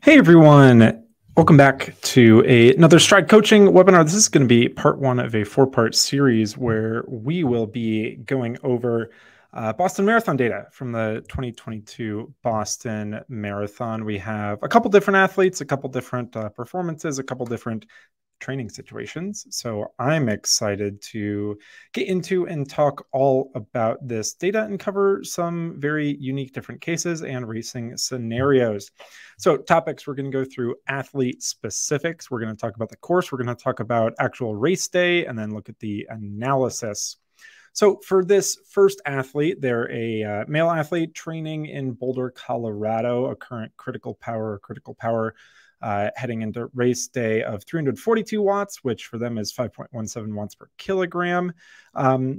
Hey everyone, welcome back to another Stryd coaching webinar. This is going to be part one of a four-part series where we will be going over Boston Marathon data from the 2022 Boston Marathon. We have a couple different athletes, a couple different performances, a couple different training situations. So I'm excited to get into and talk all about this data and cover some very unique different cases and racing scenarios. So topics, we're going to go through athlete specifics. We're going to talk about the course. We're going to talk about actual race day and then look at the analysis. So for this first athlete, they're a male athlete training in Boulder, Colorado, a current critical power heading into race day of 342 watts, which for them is 5.17 watts per kilogram.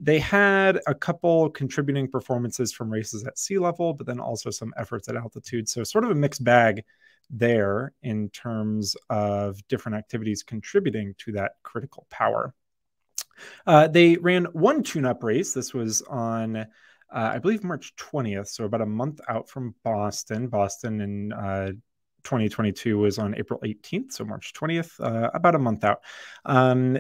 They had a couple contributing performances from races at sea level, but then also some efforts at altitude. So sort of a mixed bag there in terms of different activities contributing to that critical power. They ran one tune-up race. This was on I believe March 20th, so about a month out from Boston. Boston in 2022 was on April 18th, so March 20th, about a month out.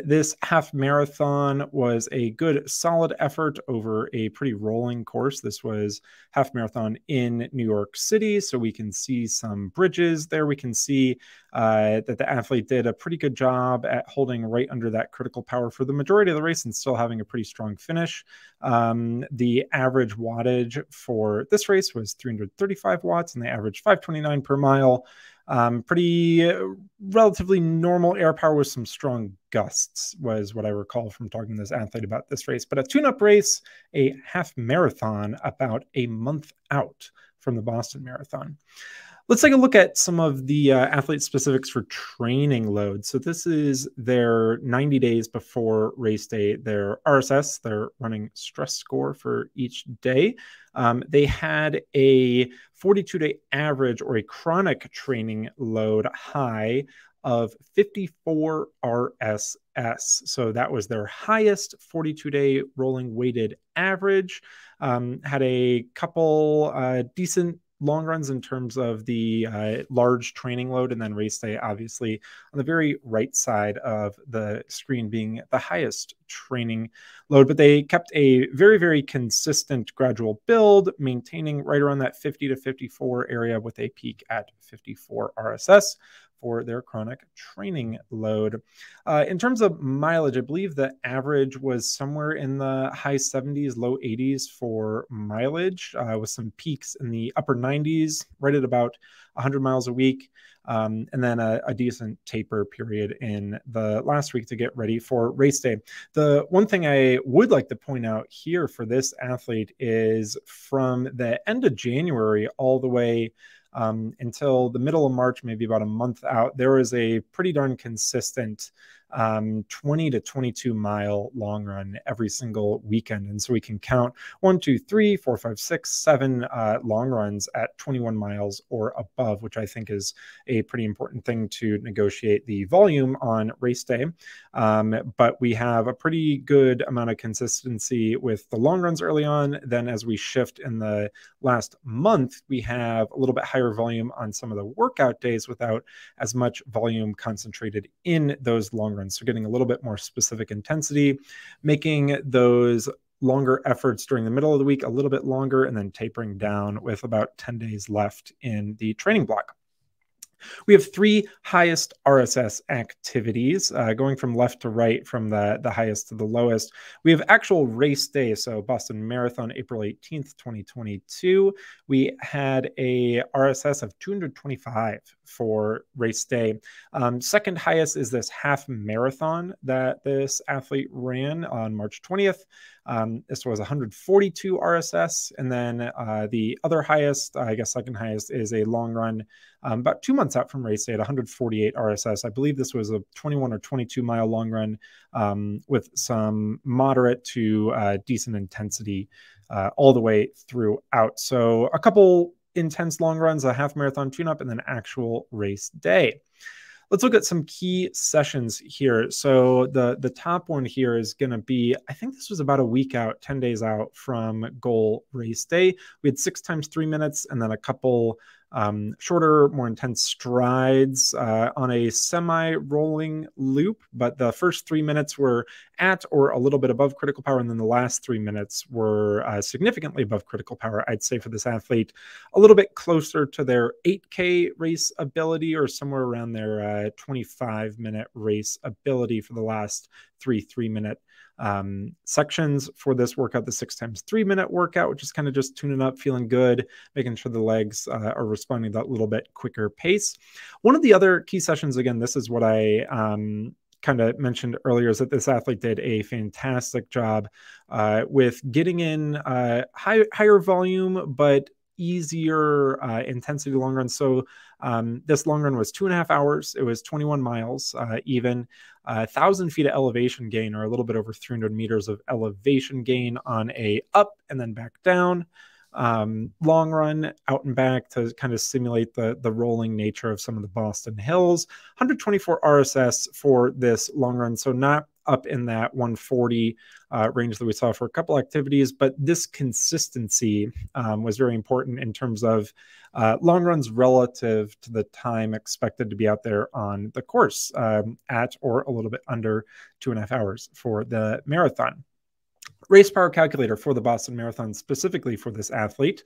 This half marathon was a good, solid effort over a pretty rolling course. This was half marathon in New York City, so we can see some bridges there. We can see that the athlete did a pretty good job at holding right under that critical power for the majority of the race and still having a pretty strong finish. The average wattage for this race was 335 watts, and they averaged 529 per mile. Pretty relatively normal air power with some strong gusts was what I recall from talking to this athlete about this race. But a tune-up race, a half marathon about a month out from the Boston Marathon. Let's take a look at some of the athlete specifics for training load. So this is their 90 days before race day, their RSS, their running stress score for each day. They had a 42-day average or a chronic training load high of 54 RSS. So that was their highest 42-day rolling weighted average. Had a couple decent long runs in terms of the large training load, and then race day obviously on the very right side of the screen being the highest training load. But they kept a very, very consistent gradual build, maintaining right around that 50 to 54 area with a peak at 54 RSS for their chronic training load. In terms of mileage, I believe the average was somewhere in the high 70s, low 80s for mileage, with some peaks in the upper 90s, right at about 100 miles a week. And then a decent taper period in the last week to get ready for race day. The one thing I would like to point out here for this athlete is from the end of January all the way until the middle of March, maybe about a month out, there was a pretty darn consistent 20 to 22 mile long run every single weekend. And so we can count 1, 2, 3, 4, 5, 6, 7 long runs at 21 miles or above, which I think is a pretty important thing to negotiate the volume on race day. But we have a pretty good amount of consistency with the long runs early on. Then as we shift in the last month, we have a little bit higher volume on some of the workout days without as much volume concentrated in those long runs. So getting a little bit more specific intensity, making those longer efforts during the middle of the week a little bit longer, and then tapering down with about 10 days left in the training block. We have 3 highest RSS activities, going from left to right, from the highest to the lowest. We have actual race day, so Boston Marathon, April 18th, 2022. We had a RSS of 225 for race day. Second highest is this half marathon that this athlete ran on March 20th. This was 142 RSS. And then the other highest, I guess second highest, is a long run about 2 months out from race day at 148 RSS. I believe this was a 21 or 22 mile long run with some moderate to decent intensity all the way throughout. So a couple intense long runs, a half marathon tune-up, and then actual race day. Let's look at some key sessions here. So the top one here is going to be, I think this was about a week out, 10 days out from goal race day. We had 6 times 3 minutes and then a couple shorter, more intense strides on a semi-rolling loop, but the first 3 minutes were at or a little bit above critical power, and then the last 3 minutes were significantly above critical power. I'd say for this athlete, a little bit closer to their 8K race ability, or somewhere around their 25-minute race ability for the last 3-minute sections for this workout. The 6x3-minute workout, which is kind of just tuning up, feeling good, making sure the legs are responding to that little bit quicker pace. One of the other key sessions, again, this is what I kind of mentioned earlier, is that this athlete did a fantastic job with getting in higher volume, but easier intensity long run. So this long run was 2.5 hours. It was 21 miles, even 1,000 feet of elevation gain, or a little bit over 300 meters of elevation gain on a up and then back down long run, out and back, to kind of simulate the rolling nature of some of the Boston Hills. 124 RSS for this long run, so not up in that 140 range that we saw for a couple activities, but this consistency was very important in terms of long runs relative to the time expected to be out there on the course, at or a little bit under 2.5 hours for the marathon. Race power calculator for the Boston Marathon, specifically for this athlete,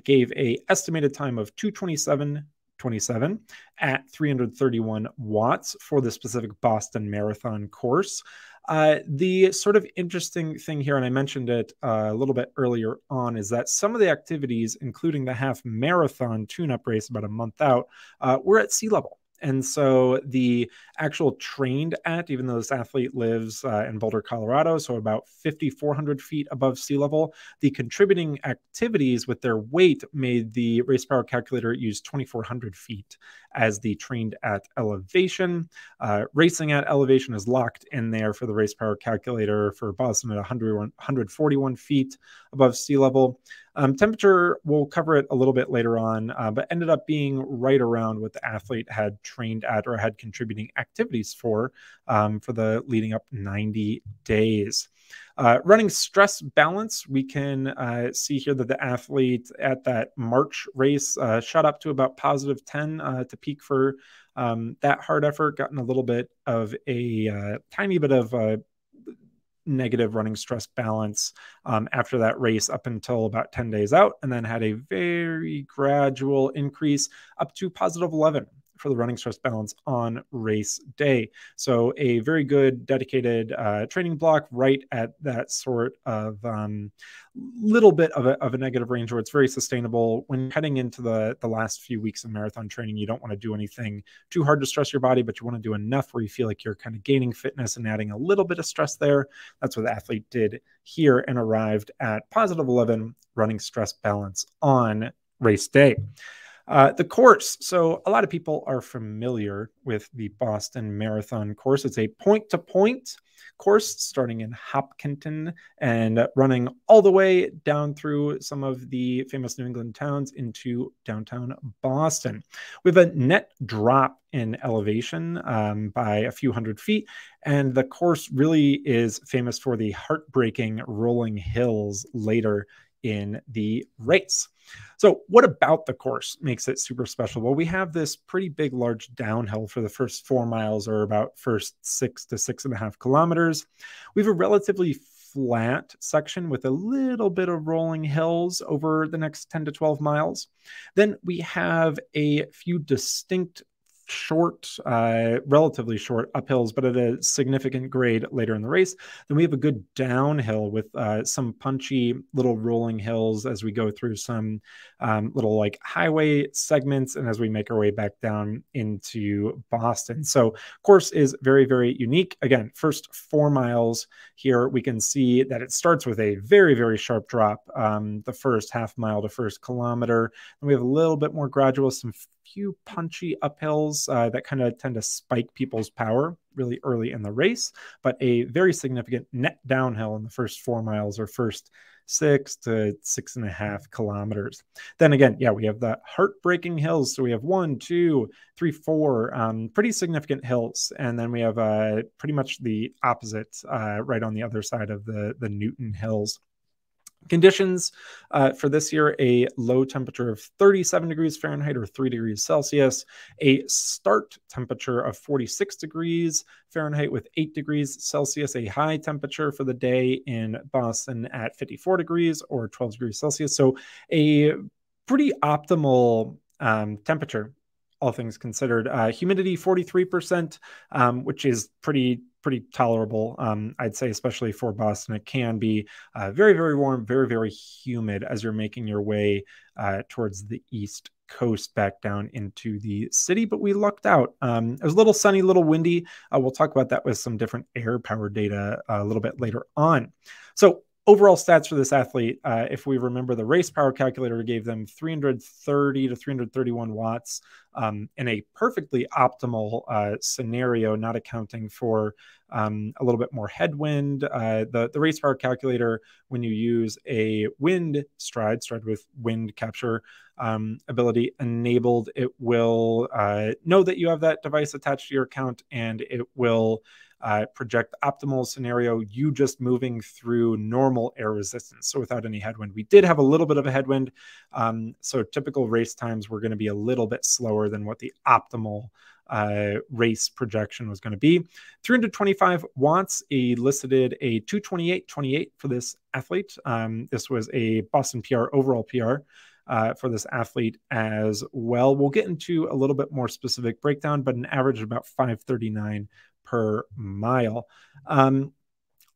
gave a estimated time of 2:27.27 at 331 watts for the specific Boston Marathon course. The sort of interesting thing here, and I mentioned it a little bit earlier on, is that some of the activities, including the half marathon tune-up race about a month out, were at sea level. And so the actual trained at, even though this athlete lives in Boulder, Colorado, so about 5,400 feet above sea level, the contributing activities with their weight made the race power calculator use 2,400 feet as the trained at elevation. Racing at elevation is locked in there for the race power calculator for Boston at 141 feet above sea level. Temperature, we'll cover it a little bit later on, but ended up being right around what the athlete had trained at or had contributing activities for the leading up 90 days. Running stress balance, we can see here that the athlete at that March race shot up to about positive 10 to peak for that hard effort, gotten a little bit of a tiny bit of negative running stress balance after that race up until about 10 days out, and then had a very gradual increase up to positive 11 for the running stress balance on race day. So a very good dedicated training block right at that sort of little bit of a negative range where it's very sustainable. When heading into the last few weeks of marathon training, you don't want to do anything too hard to stress your body, but you want to do enough where you feel like you're kind of gaining fitness and adding a little bit of stress there. That's what the athlete did here and arrived at positive 11 running stress balance on race day. The course. So a lot of people are familiar with the Boston Marathon course. It's a point-to-point course starting in Hopkinton and running all the way down through some of the famous New England towns into downtown Boston. We have a net drop in elevation by a few hundred feet, and the course really is famous for the heartbreaking rolling hills later in the race. So what about the course makes it super special? Well, we have this pretty big, large downhill for the first 4 miles, or about first 6 to 6.5 kilometers. We have a relatively flat section with a little bit of rolling hills over the next 10 to 12 miles. Then we have a few distinct short, relatively short uphills, but at a significant grade later in the race. Then we have a good downhill with some punchy little rolling hills as we go through some little like highway segments and as we make our way back down into Boston. So course is very, very unique. Again, first 4 miles here, we can see that it starts with a very, very sharp drop, the first half mile to first kilometer. And we have a little bit more gradual, some few punchy uphills that kind of tend to spike people's power really early in the race, but a very significant net downhill in the first 4 miles or first 6 to 6.5 kilometers. Then again, yeah, we have the heartbreaking hills. So we have 1, 2, 3, 4 pretty significant hills. And then we have pretty much the opposite right on the other side of the Newton Hills. Conditions for this year: a low temperature of 37 degrees Fahrenheit or 3 degrees Celsius, a start temperature of 46 degrees Fahrenheit with 8 degrees Celsius, a high temperature for the day in Boston at 54 degrees or 12 degrees Celsius. So a pretty optimal temperature, all things considered. Humidity 43%, which is pretty tolerable, I'd say, especially for Boston. It can be very, very warm, very, very humid as you're making your way towards the East Coast back down into the city, but we lucked out. It was a little sunny, a little windy. We'll talk about that with some different air power data a little bit later on. So overall stats for this athlete, if we remember, the race power calculator gave them 330 to 331 watts in a perfectly optimal scenario, not accounting for a little bit more headwind. The race power calculator, when you use a wind Stryd with wind capture ability enabled, it will know that you have that device attached to your account, and it will project optimal scenario, you just moving through normal air resistance, so without any headwind. We did have a little bit of a headwind, so typical race times were going to be a little bit slower than what the optimal race projection was going to be. 325 watts, elicited a 228.28 for this athlete. This was a Boston PR, overall PR. For this athlete as well. We'll get into a little bit more specific breakdown, but an average of about 539 per mile.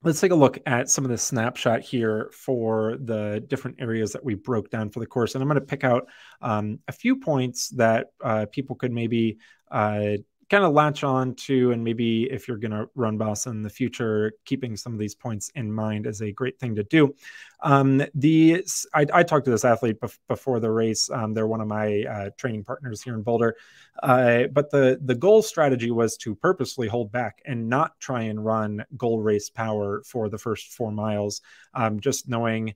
Let's take a look at some of the snapshot here for the different areas that we broke down for the course. And I'm going to pick out a few points that people could maybe kind of latch on to, and maybe if you're going to run Boston in the future, keeping some of these points in mind is a great thing to do. I talked to this athlete before the race. They're one of my training partners here in Boulder. But the goal strategy was to purposely hold back and not try and run goal race power for the first 4 miles, just knowing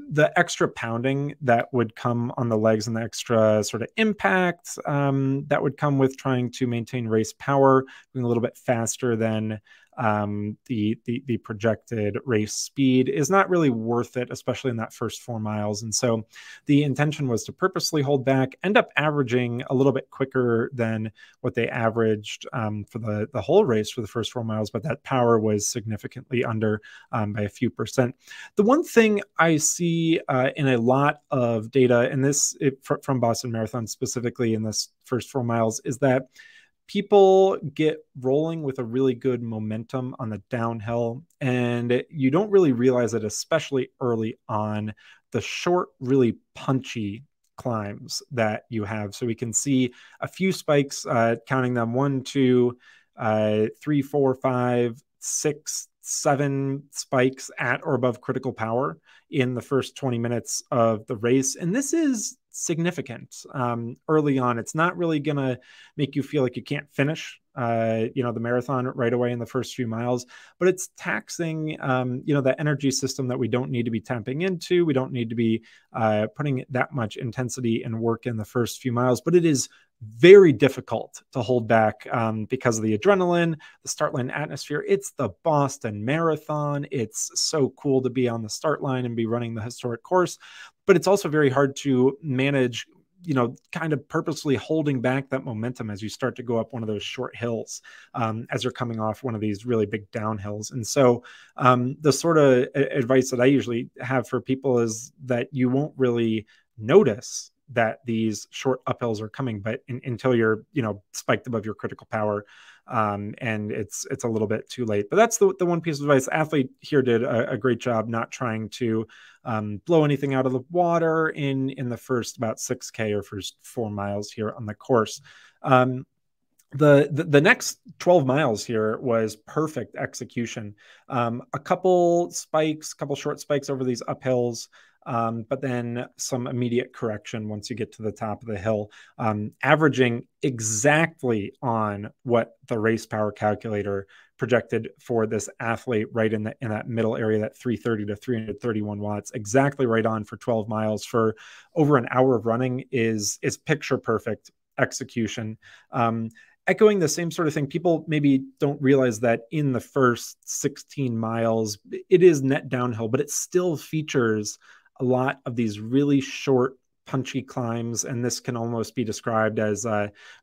the extra pounding that would come on the legs and the extra sort of impact that would come with trying to maintain race power, going a little bit faster than the projected race speed is not really worth it, especially in that first 4 miles. And so the intention was to purposely hold back, end up averaging a little bit quicker than what they averaged for the whole race for the first 4 miles, but that power was significantly under by a few percent. The one thing I see in a lot of data, and this from Boston Marathon specifically in this first 4 miles, is that people get rolling with a really good momentum on the downhill, and you don't really realize it, especially early on, the short, really punchy climbs that you have. So we can see a few spikes, counting them: 1, 2, 3, 4, 5, 6, 7 spikes at or above critical power in the first 20 minutes of the race. And this is significant early on. It's not really going to make you feel like you can't finish the marathon right away in the first few miles, but it's taxing the energy system that we don't need to be tapping into. We don't need to be putting that much intensity and work in the first few miles, but it is very difficult to hold back because of the adrenaline, the start line atmosphere. It's the Boston Marathon. It's so cool to be on the start line and be running the historic course, but it's also very hard to manage, kind of purposely holding back that momentum as you start to go up one of those short hills, as you're coming off one of these really big downhills. And so the sort of advice that I usually have for people is that you won't really notice that these short uphills are coming, but until you're, spiked above your critical power, and it's a little bit too late. But that's the one piece of advice. The athlete here did a great job not trying to blow anything out of the water in the first about 6K or first 4 miles here on the course. The next 12 miles here was perfect execution. A couple short spikes over these uphills, but then some immediate correction once you get to the top of the hill, averaging exactly on what the race power calculator projected for this athlete, right in that middle area, that 330 to 331 watts, exactly right on for 12 miles for over an hour of running is picture perfect execution. echoing the same sort of thing. People maybe don't realize that in the first 16 miles, it is net downhill, but it still features a lot of these really short, punchy climbs. And this can almost be described as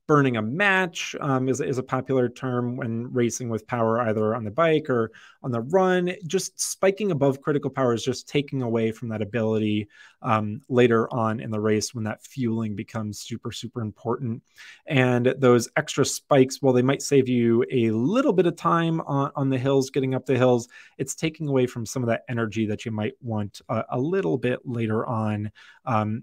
burning a match, is a popular term when racing with power, either on the bike or on the run. Just spiking above critical power is just taking away from that ability later on in the race when that fueling becomes super, super important. And those extra spikes, while they might save you a little bit of time on the hills, getting up the hills, it's taking away from some of that energy that you might want a little bit later on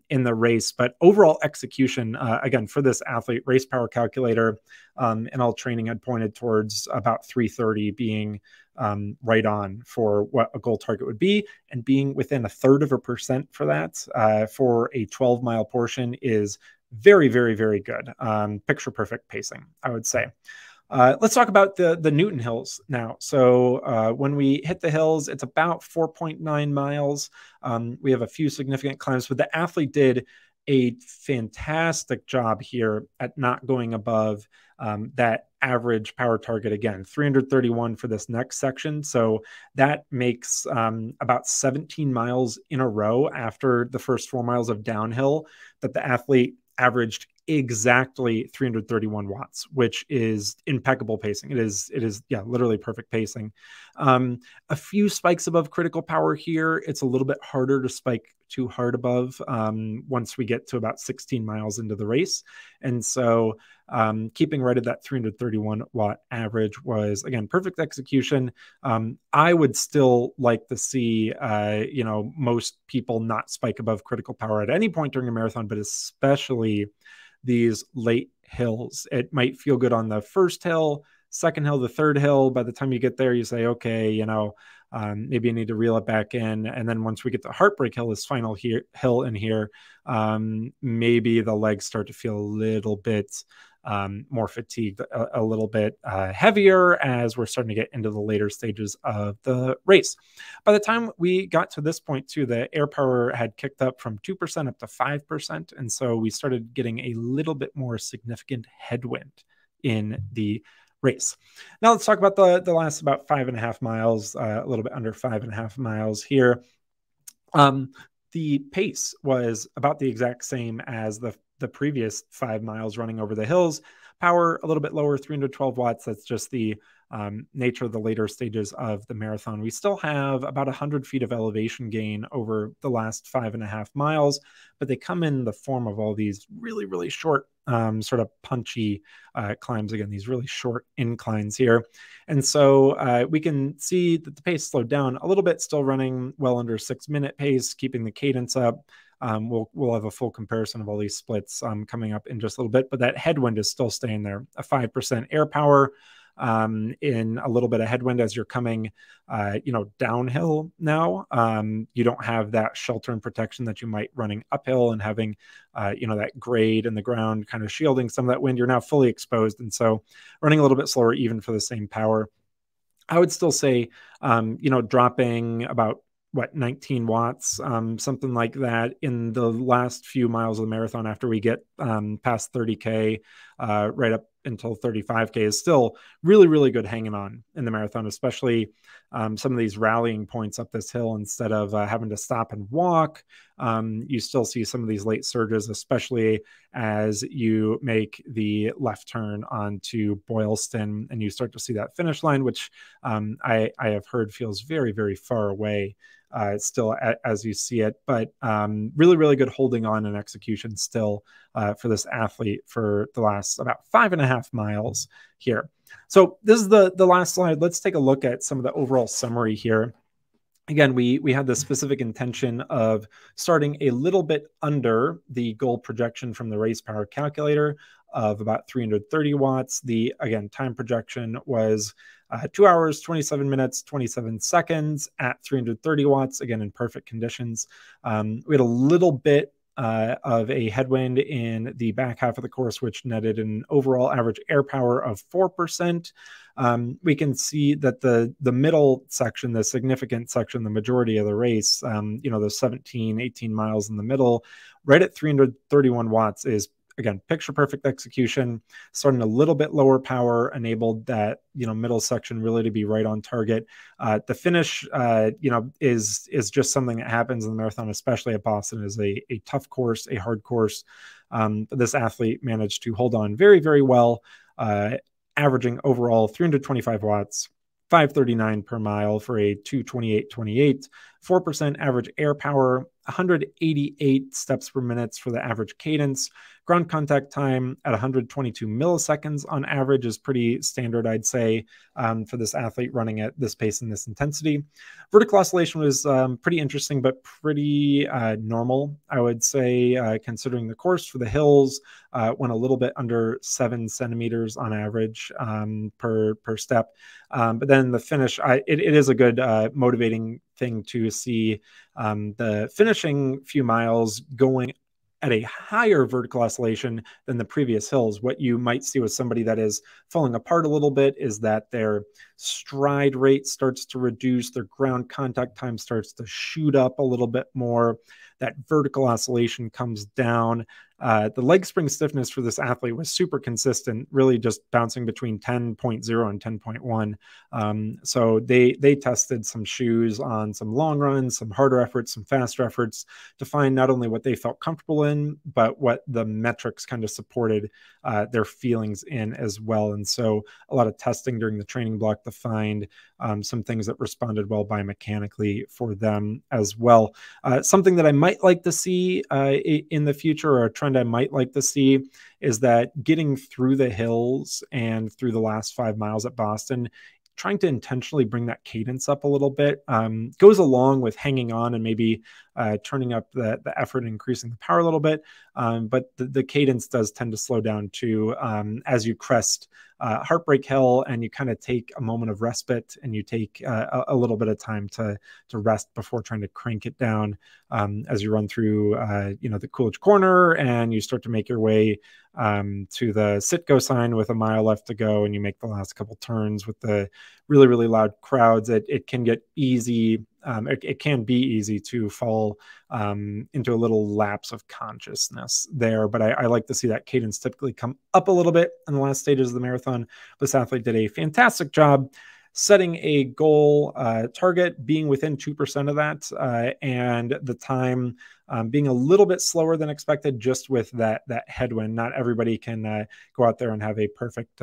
in the race. But overall execution, again, for this athlete, race power calculator and all training had pointed towards about 330 being right on for what a goal target would be, and being within 1/3% for that for a 12-mile portion is very, very, very good. Picture perfect pacing, I would say. Let's talk about the Newton Hills now. So when we hit the hills, it's about 4.9 miles. We have a few significant climbs, but the athlete did a fantastic job here at not going above that average power target. Again, 331 for this next section. So that makes about 17 miles in a row after the first 4 miles of downhill that the athlete averaged exactly 331 watts, which is impeccable pacing. It is, yeah, literally perfect pacing. A few spikes above critical power here. It's a little bit harder to spike too hard above once we get to about 16 miles into the race. And so keeping right at that 331 watt average was, again, perfect execution. I would still like to see, most people not spike above critical power at any point during a marathon, but especially these late hills. It might feel good on the first hill, second hill, the third hill. By the time you get there, you say, okay, maybe I need to reel it back in. And then once we get to Heartbreak Hill, this final hill in here, maybe the legs start to feel a little bit more fatigued, a little bit heavier as we're starting to get into the later stages of the race. By the time we got to this point too, the air power had kicked up from 2% up to 5%. And so we started getting a little bit more significant headwind in the race. Now let's talk about the last about 5.5 miles, a little bit under 5.5 miles here. The pace was about the exact same as the previous 5 miles running over the hills. Power a little bit lower, 312 watts. That's just the nature of the later stages of the marathon. We still have about 100 feet of elevation gain over the last 5.5 miles, but they come in the form of all these really, really short, sort of punchy climbs. Again, these really short inclines here. And so we can see that the pace slowed down a little bit, still running well under 6-minute pace, keeping the cadence up. We'll have a full comparison of all these splits coming up in just a little bit, but that headwind is still staying there. A 5% air power in a little bit of headwind as you're coming, downhill now. You don't have that shelter and protection that you might running uphill and having, that grade in the ground kind of shielding some of that wind. You're now fully exposed. And so running a little bit slower, even for the same power. I would still say, dropping about 19 watts, something like that in the last few miles of the marathon after we get past 30K, right up until 35K is still really, really good hanging on in the marathon, especially some of these rallying points up this hill instead of having to stop and walk. You still see some of these late surges, especially as you make the left turn onto Boylston and you start to see that finish line, which I have heard feels very, very far away still as you see it, but really, really good holding on and execution still for this athlete for the last about 5.5 miles here. So this is the last slide. Let's take a look at some of the overall summary here. Again, we had the specific intention of starting a little bit under the goal projection from the race power calculator of about 330 watts. The, again, time projection was 2 hours, 27 minutes, 27 seconds at 330 watts, again, in perfect conditions. We had a little bit of a headwind in the back half of the course, which netted an overall average air power of 4%. We can see that the middle section, the significant section, the majority of the race, those 17, 18 miles in the middle, right at 331 watts is again, picture perfect execution, starting a little bit lower power, enabled that, middle section really to be right on target. The finish, is just something that happens in the marathon, especially at Boston, is a tough course, a hard course. But this athlete managed to hold on very, very well, averaging overall 325 watts, 539 per mile for a 2:28.28, 4% average air power, 188 steps per minute for the average cadence. Ground contact time at 122 milliseconds on average is pretty standard, I'd say, for this athlete running at this pace and this intensity. Vertical oscillation was pretty interesting, but pretty normal, I would say, considering the course. For the hills, went a little bit under 7 centimeters on average per step. But then the finish, it is a good motivating thing to see the finishing few miles going at a higher vertical oscillation than the previous hills. What you might see with somebody that is falling apart a little bit is that their stride rate starts to reduce, their ground contact time starts to shoot up a little bit more, that vertical oscillation comes down. The leg spring stiffness for this athlete was super consistent, really just bouncing between 10.0 and 10.1. So they tested some shoes on some long runs, some harder efforts, some faster efforts to find not only what they felt comfortable in, but what the metrics kind of supported their feelings in as well. And so a lot of testing during the training block to find some things that responded well biomechanically for them as well. Something that I might like to see in the future, or a trend I might like to see, is that getting through the hills and through the last 5 miles at Boston, trying to intentionally bring that cadence up a little bit, goes along with hanging on and maybe turning up the effort and increasing the power a little bit. But the cadence does tend to slow down too as you crest Heartbreak Hill, and you kind of take a moment of respite, and you take a little bit of time to rest before trying to crank it down as you run through the Coolidge Corner, and you start to make your way to the sit-go sign with a mile left to go, and you make the last couple turns with the really, really loud crowds. It can get easy. It can be easy to fall into a little lapse of consciousness there, but I like to see that cadence typically come up a little bit in the last stages of the marathon. This athlete did a fantastic job setting a goal target, being within 2% of that, and the time being a little bit slower than expected, just with that headwind. Not everybody can go out there and have a perfect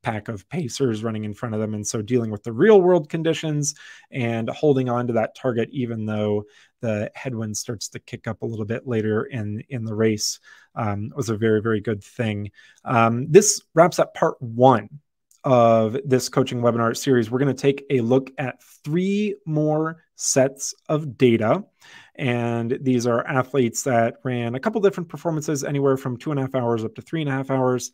pack of pacers running in front of them. And so dealing with the real world conditions and holding on to that target, even though the headwind starts to kick up a little bit later in the race, was a very, very good thing. This wraps up part 1 of this coaching webinar series. We're going to take a look at 3 more sets of data. And these are athletes that ran a couple different performances, anywhere from 2.5 hours up to 3.5 hours.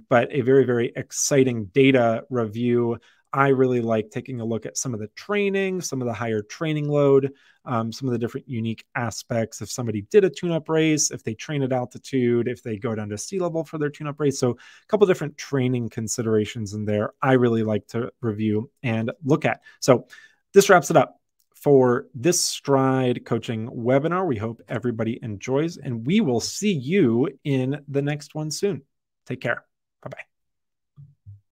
But a very, very exciting data review. I really like taking a look at some of the training, some of the higher training load, some of the different unique aspects. If somebody did a tune-up race, if they train at altitude, if they go down to sea level for their tune-up race. So a couple different training considerations in there I really like to review and look at. So this wraps it up for this Stryd coaching webinar. We hope everybody enjoys, and we will see you in the next one soon. Take care. Bye-bye.